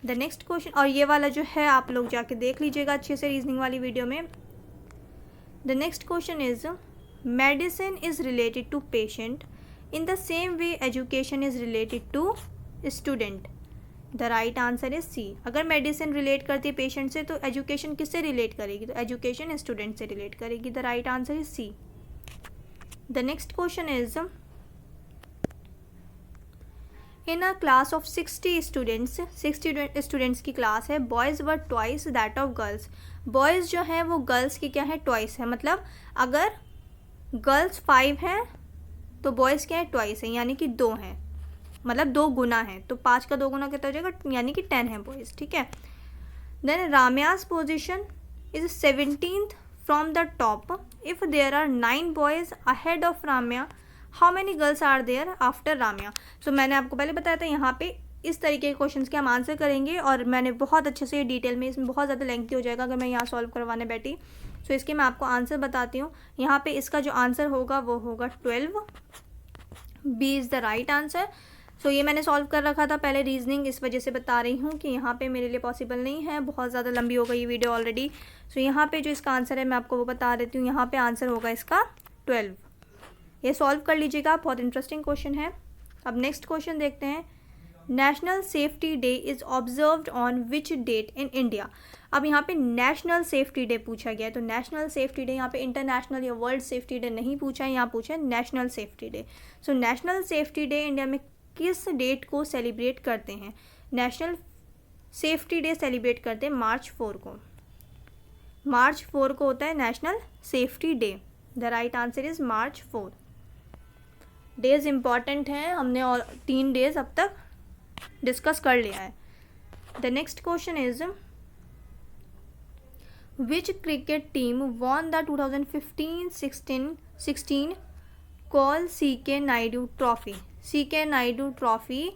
The next question, और ये वाला जो है आप लोग जाके देख लीजिएगा अच्छे से रीजनिंग वाली वीडियो में। The next question is medicine is related to patient in the same way education is related to student. The right answer is C. अगर मेडिसिन रिलेट करती है पेशेंट से तो एजुकेशन किससे रिलेट करेगी? तो एजुकेशन स्टूडेंट से रिलेट करेगी। The right answer is C. The next question is in a class of 60 students, 60 students की क्लास है, boys were twice that of girls. Boys जो है वो गर्ल्स की क्या है? ट्वाइस है। मतलब अगर गर्ल्स 5 हैं तो बॉयज़ क्या है? ट्वाइस है, यानी कि 2 हैं, मतलब 2 गुना है। तो 5 का 2 गुना कितना हो जाएगा? यानी कि 10 है बॉयज़। ठीक है। Then Ramya's position is 17th from the top. If there are 9 boys ahead of Ramya, how many girls are there after Ramya. So मैंने आपको पहले बताया था यहाँ पे इस तरीके के क्वेश्चंस के हम आंसर करेंगे, और मैंने बहुत अच्छे से डिटेल में, इसमें बहुत ज़्यादा लेंथी हो जाएगा अगर मैं यहाँ सॉल्व करवाने बैठी। सो इसके मैं आपको आंसर बताती हूँ। यहाँ पे इसका जो आंसर होगा वो होगा 12। B is the right answer. So ये मैंने सॉल्व कर रखा था पहले रीजनिंग, इस वजह से बता रही हूँ कि यहाँ पे मेरे लिए पॉसिबल नहीं है, बहुत ज़्यादा लंबी हो गई ये वीडियो ऑलरेडी। सो यहाँ पे जो इसका आंसर है मैं आपको वो बता देती हूँ। यहाँ पे आंसर होगा इसका 12। ये सॉल्व कर लीजिएगा, बहुत इंटरेस्टिंग क्वेश्चन है। अब नेक्स्ट क्वेश्चन देखते हैं। National safety day is observed on which date in India. अब यहाँ पे नेशनल सेफ्टी डे पूछा गया है, तो नेशनल सेफ्टी डे यहाँ पे इंटरनेशनल या वर्ल्ड सेफ्टी डे नहीं पूछा है, यहाँ पूछा है national safety day. So national safety day India में किस डेट को सेलिब्रेट करते हैं? नेशनल सेफ्टी डे सेलिब्रेट करते हैं March 4 को। March 4 को होता है national safety day. The right answer is March 4। Days important हैं, हमने और 3 डेज अब तक डिस्कस कर लिया है। The next question is which cricket team won the 2015-16 call CK Naidu trophy. CK Naidu trophy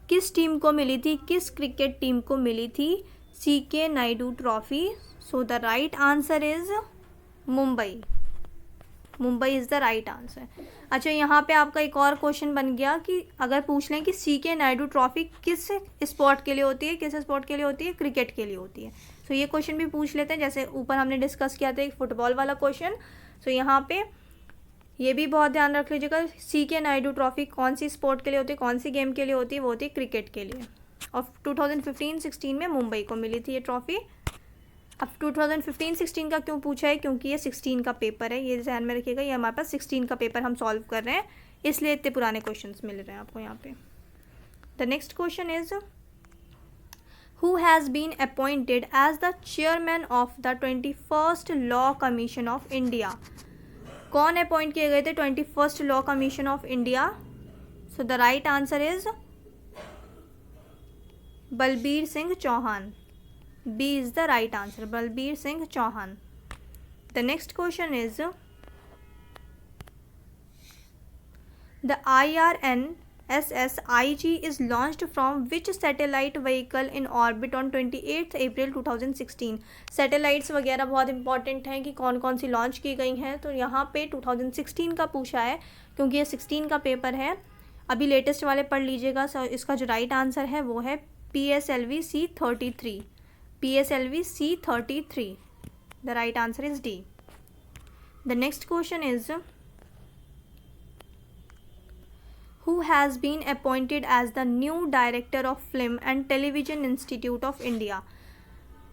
किस टीम को मिली थी? किस क्रिकेट टीम को मिली थी CK Naidu trophy? So the right answer is Mumbai. Mumbai is the right answer. अच्छा, यहाँ पे आपका एक और क्वेश्चन बन गया कि अगर पूछ लें कि CK नायडू ट्रॉफी किस स्पोर्ट के लिए होती है? किस स्पोर्ट के लिए होती है? क्रिकेट के लिए होती है। सो ये क्वेश्चन भी पूछ लेते हैं, जैसे ऊपर हमने डिस्कस किया था एक फुटबॉल वाला क्वेश्चन। सो यहाँ पे ये भी बहुत ध्यान रख लीजिएगा, CK नायडू ट्रॉफी कौन सी स्पोर्ट के लिए होती है, कौन सी गेम के लिए होती है? वो होती है क्रिकेट के लिए। और 2015-16 में मुंबई को मिली थी ये ट्रॉफी। अब 2015-16 का क्यों पूछा है? क्योंकि ये 16 का पेपर है, ये ध्यान में रखिएगा। ये हमारे पास 16 का पेपर हम सॉल्व कर रहे हैं, इसलिए इतने पुराने क्वेश्चंस मिल रहे हैं आपको यहाँ पे। The next question is who has been appointed as the chairman of the 21st law commission of India. कौन अपॉइंट किए गए थे 21st law commission of India? So the right answer is Balbir Singh Chauhan. B is the right answer, Balbir Singh Chauhan. The next question is the IRNSS IG is launched from which satellite vehicle in orbit on 28th April 2016. Satellites वगैरह बहुत इंपॉर्टेंट हैं कि कौन कौन सी लॉन्च की गई हैं, तो यहाँ पे 2016 का पूछा है क्योंकि ये 16 का पेपर है। अभी लेटेस्ट वाले पढ़ लीजिएगा। इसका जो राइट आंसर है वो है PSLV C33। PSLV C33. The right answer is D. The next question is who has been appointed as the new director of Film and Television Institute of India.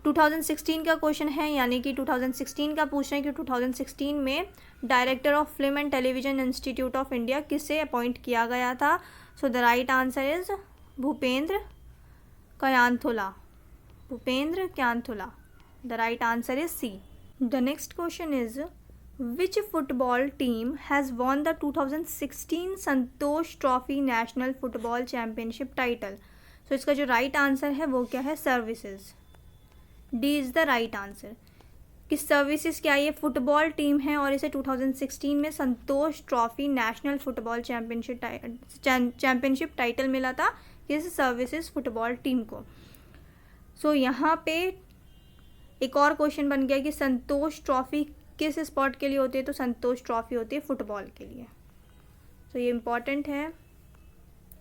2016 का क्वेश्चन है, यानी कि 2016 का पूछ रहे हैं कि 2016 में director of film and television institute of India किसे अपॉइंट किया गया था? So the right answer is Bhupendra Kainthola. Bhupendra Kainthola. The right answer is C. The next question is which football team has won the 2016 Santosh trophy national football championship title? So इसका जो राइट आंसर है वो क्या है? Services. D is the right answer. कि सर्विसेज क्या ये फुटबॉल टीम है और इसे 2016 में Santosh trophy national football championship title मिला था किस सर्विसेज फुटबॉल टीम को। सो यहाँ पे एक और क्वेश्चन बन गया कि संतोष ट्रॉफी किस स्पोर्ट के लिए होती है? तो संतोष ट्रॉफी होती है फुटबॉल के लिए। तो ये इम्पॉर्टेंट है।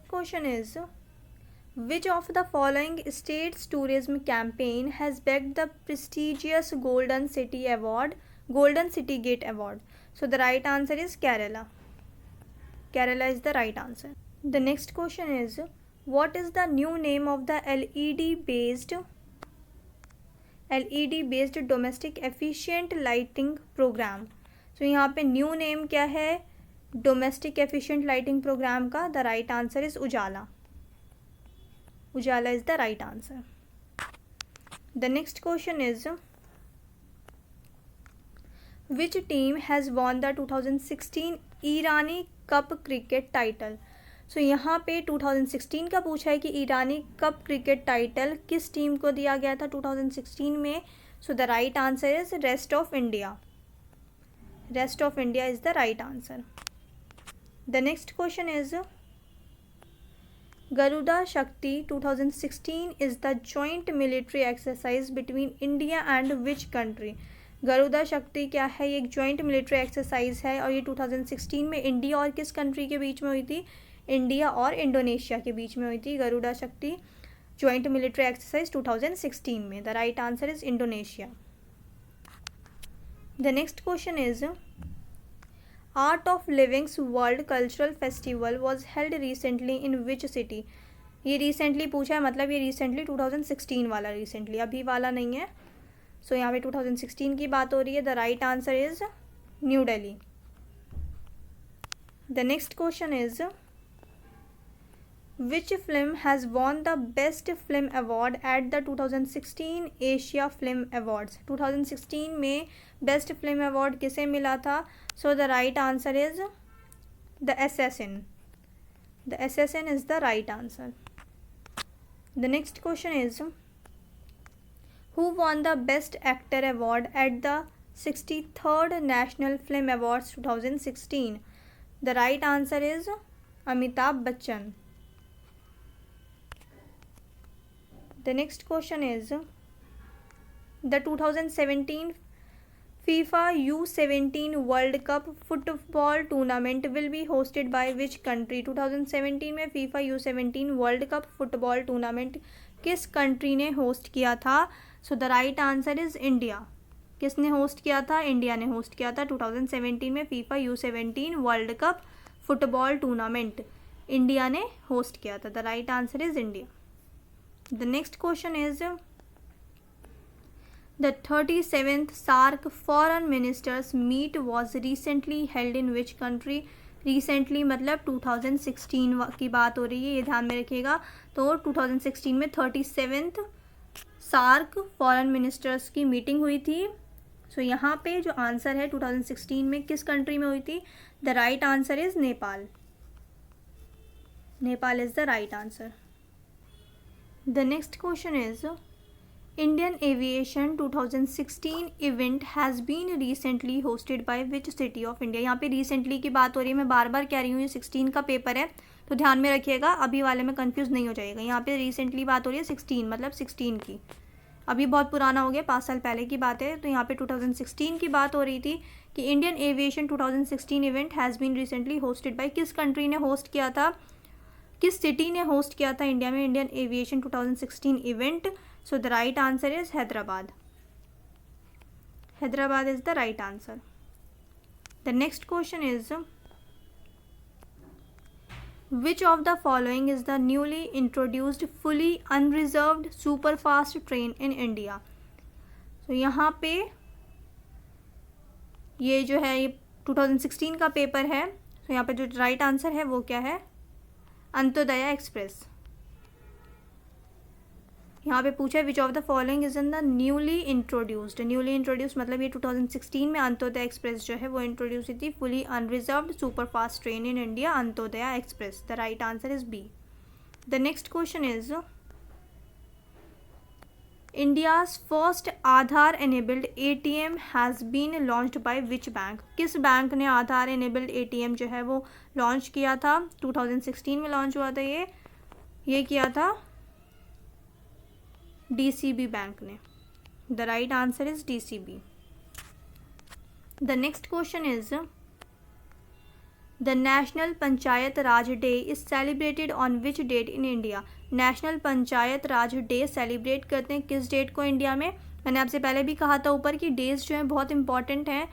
Question is which of the following states tourism campaign has backed the prestigious golden city award, golden city gate award? So the right answer is Kerala. Kerala is the right answer. The next question is what is the new name of the LED based domestic efficient lighting program? So यहाँ पे new name क्या है domestic efficient lighting program का? The right answer is Ujala. Ujala is the right answer. The next question is which team has won the 2016 Irani cup cricket title? So यहाँ पे 2016 का पूछा है कि ईरानी कप क्रिकेट टाइटल किस टीम को दिया गया था 2016 में? So the right answer is rest of India. Rest of India is the right answer. The next question is Garuda Shakti 2016 is the joint military exercise between India and which country? Garuda Shakti क्या है? ये एक जॉइंट मिलिट्री एक्सरसाइज है और ये 2016 में इंडिया और किस कंट्री के बीच में हुई थी? इंडिया और इंडोनेशिया के बीच में हुई थी गरुड़ा शक्ति जॉइंट मिलिट्री एक्सरसाइज 2016 में. The right answer is Indonesia. The next question is art of livings world cultural festival was held recently in which city? ये रिसेंटली पूछा है, मतलब ये रिसेंटली 2016 वाला, रिसेंटली अभी वाला नहीं है. सो यहाँ पे 2016 की बात हो रही है. The right answer is new Delhi. The next question is which film has won the best film award at the 2016 Asia film awards? 2016 में बेस्ट फिल्म अवार्ड किसे मिला था? So the right answer is the assassin. The assassin is the right answer. The next question is who won the best actor award at the 63rd national film awards 2016? The right answer is Amitabh Bachchan. The next question is the 2017 FIFA U17 World Cup football tournament will be hosted by which country? 2017 में FIFA U17 World Cup football tournament किस कंट्री ने होस्ट किया था? So the right answer is India. किसने होस्ट किया था? इंडिया ने होस्ट किया था 2017 में FIFA U17 world cup football tournament India ने होस्ट किया था. The right answer is India. The next question is the 37th SAARC foreign ministers meet was recently held in which country? Recently मतलब 2016 की बात हो रही है, ये ध्यान में रखिएगा. तो 2016 में 37th सार्क फॉरेन मिनिस्टर्स की मीटिंग हुई थी. सो यहाँ पे जो आंसर है 2016 में किस कंट्री में हुई थी? The right answer is Nepal. Nepal is the right answer. The next question is Indian aviation 2016 event has been recently hosted by which city of India? यहाँ पे रिसेंटली की बात हो रही है, मैं बार बार कह रही हूँ ये 16 का पेपर है तो ध्यान में रखिएगा, अभी वाले में कंफ्यूज नहीं हो जाएगा. यहाँ पे रिसेंटली बात हो रही है 16 मतलब 16 की, अभी बहुत पुराना हो गया, 5 साल पहले की बात है. तो यहाँ पे 2016 की बात हो रही थी कि Indian aviation 2016 event has been recently hosted by, किस कंट्री ने होस्ट किया था, किस सिटी ने होस्ट किया था इंडिया में Indian aviation 2016 event? So the right answer is Hyderabad. Hyderabad is the right answer. The next question is which of the following is the newly introduced fully unreserved superfast train in India? तो यहाँ पे ये जो है ये 2016 का पेपर है. तो यहाँ पे जो राइट आंसर है वो क्या है? अंत्योदया एक्सप्रेस. यहाँ पे पूछा है विच of the following is in the newly introduced. Newly introduced मतलब ये 2016 में अंत्योदया एक्सप्रेस जो है वो इंट्रोड्यूस हुई थी. Fully unreserved superfast train in India Antyodaya express. The right answer is B. The next question is India's first Aadhaar enabled ATM has been launched by which bank? किस बैंक ने आधार एनेबल्ड ATM जो है वो लॉन्च किया था? 2016 में लॉन्च हुआ था ये किया था DCB बैंक ने. The right answer is DCB. The next question is the national panchayat raj day is celebrated on which date in India. National panchayat raj day celebrate करते हैं किस डेट को इंडिया में। मैंने आपसे पहले भी कहा था ऊपर कि डेज जो है बहुत इंपॉर्टेंट हैं,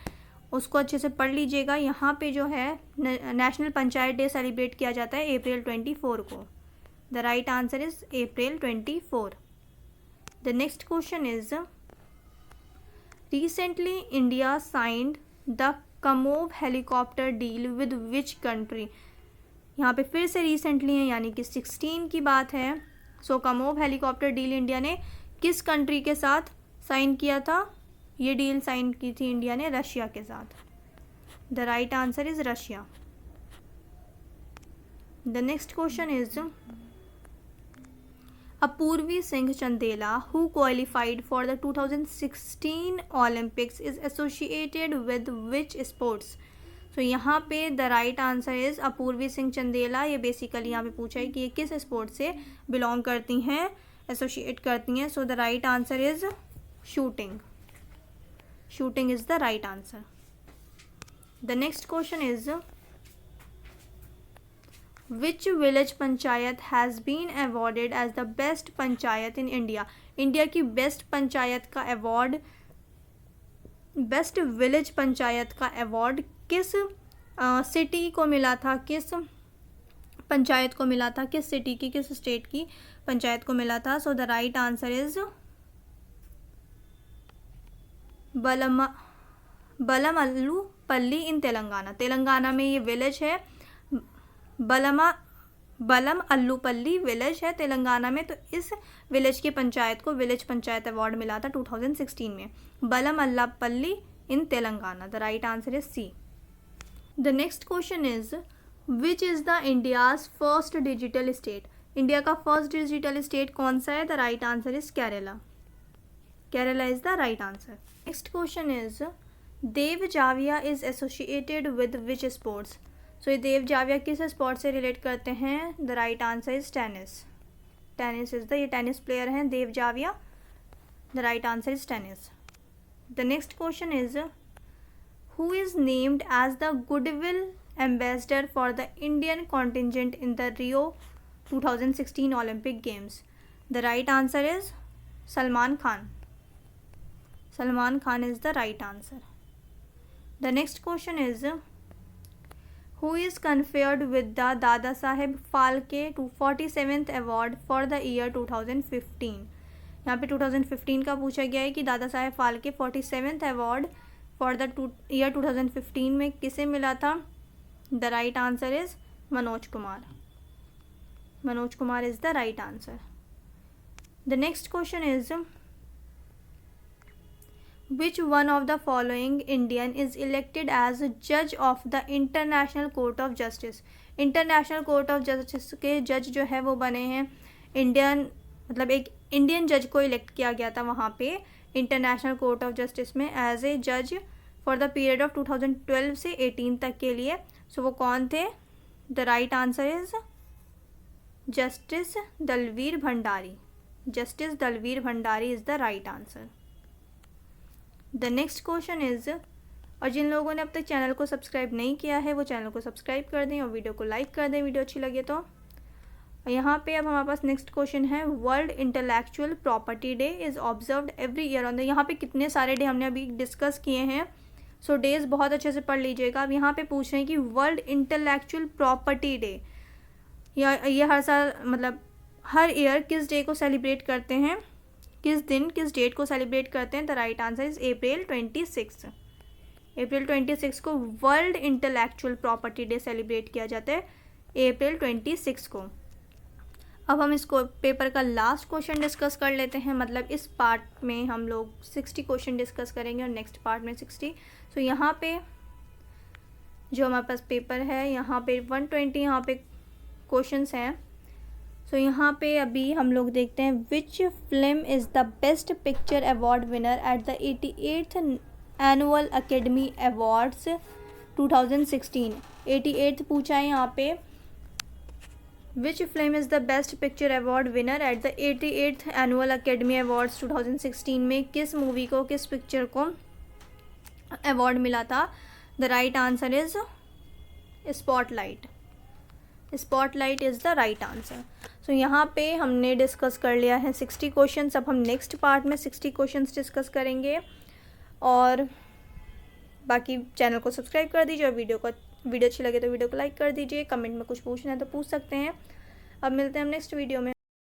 उसको अच्छे से पढ़ लीजिएगा। यहाँ पे जो है नेशनल पंचायत डे सेलिब्रेट किया जाता है अप्रैल 24 को। The right answer is April 24। The next question is recently India signed the Kamov helicopter deal with which country. यहाँ पे फिर से रिसेंटली है यानी कि 16 की बात है। सो कमोव हेलीकॉप्टर डील इंडिया ने किस कंट्री के साथ साइन किया था? ये डील साइन की थी इंडिया ने रशिया के साथ। The right answer is Russia. The next question is Apurvi Singh Chandela who qualified for the 2016 Olympics is associated with which sports. तो यहाँ पे the right answer is Apurvi Singh Chandela. ये बेसिकली यहाँ पे पूछा है कि ये किस स्पोर्ट से बिलोंग करती हैं, एसोसिएट करती हैं। So the right answer is shooting. Shooting is the right answer. The next question is which village panchayat has been awarded as the best panchayat in India. India की बेस्ट पंचायत का अवॉर्ड, बेस्ट विलेज पंचायत का अवॉर्ड किस सिटी को मिला था, किस पंचायत को मिला था, किस सिटी की, किस स्टेट की पंचायत को मिला था। So the right answer is Balmallupally in Telangana. Telangana में ये विलेज है, बलम अल्लूपल्ली विलेज है तेलंगाना में। तो इस विलेज की पंचायत को विलेज पंचायत अवार्ड मिला था 2016 में, Balmallupally in Telangana. The right answer is C. The next question is which is the India's first digital state. India का फर्स्ट डिजिटल स्टेट कौन सा है? The right answer is Kerala. Kerala is the right answer. Next question is Dev Javia is associated with which sports. So ये देव जाविया किस स्पोर्ट से रिलेट करते हैं? The right answer is tennis. Tennis is the, ये टेनिस प्लेयर हैं Dev Javia. The right answer is tennis. The next question is who is named as the goodwill ambassador for the Indian contingent in the Rio 2016 Olympic games. The right answer is Salman Khan. Salman Khan is the right answer. The next question is who is conferred with the Dada Saheb Phalke 47th award for the year 2015। यहाँ पे 2015 का पूछा गया है कि Dada Saheb Phalke 47th award for the year 2015 में किसे मिला था? The right answer is Manoj Kumar. Manoj Kumar is the right answer. The next question is Which one of the following Indian is elected as judge of the International Court of Justice। International court of justice के जज जो है वो बने हैं इंडियन, मतलब एक इंडियन जज को इलेक्ट किया गया था वहाँ पे इंटरनेशनल कोर्ट ऑफ जस्टिस में एज ए जज फॉर द पीरियड ऑफ 2012 से 18 तक के लिए। सो वो कौन थे? The right answer is justice Dalveer Bhandari. Justice Dalveer Bhandari is the right answer. The next question is, और जिन लोगों ने अब तक चैनल को सब्सक्राइब नहीं किया है वो चैनल को सब्सक्राइब कर दें और वीडियो को लाइक कर दें वीडियो अच्छी लगे तो। यहाँ पे अब हमारे पास नेक्स्ट क्वेश्चन है world intellectual property day is observed every year on the. यहाँ पे कितने सारे डे हमने अभी डिस्कस किए हैं, सो डेज बहुत अच्छे से पढ़ लीजिएगा। अब यहाँ पे पूछ रहे हैं कि वर्ल्ड इंटेलेक्चुअल प्रॉपर्टी डे ये हर साल, मतलब हर ईयर किस डे को सेलिब्रेट करते हैं, किस दिन, किस डेट को सेलिब्रेट करते हैं? द राइट आंसर इज अप्रैल 26। अप्रैल 26 को world intellectual property day celebrate किया जाता है अप्रैल 26 को। अब हम इसको पेपर का लास्ट क्वेश्चन डिस्कस कर लेते हैं, मतलब इस पार्ट में हम लोग 60 क्वेश्चन डिस्कस करेंगे और नेक्स्ट पार्ट में 60। सो यहाँ पे जो हमारे पास पेपर है यहाँ पे 120 यहाँ पे क्वेश्चंस हैं। सो यहाँ पे अभी हम लोग देखते हैं which film is the best picture award winner at the 88th annual academy awards 2016। 88th पूछा है यहाँ पे which film is the best picture award winner at the 88th annual academy awards 2016 में किस मूवी को, किस पिक्चर को अवार्ड मिला था। The right answer is spotlight. Spotlight is the right answer. So यहाँ पे हमने डिस्कस कर लिया है 60 क्वेश्चंस। अब हम नेक्स्ट पार्ट में 60 क्वेश्चंस डिस्कस करेंगे। और बाकी चैनल को सब्सक्राइब कर दीजिए और वीडियो अच्छी लगे तो वीडियो को लाइक कर दीजिए। कमेंट में कुछ पूछना है तो पूछ सकते हैं। अब मिलते हैं हम नेक्स्ट वीडियो में।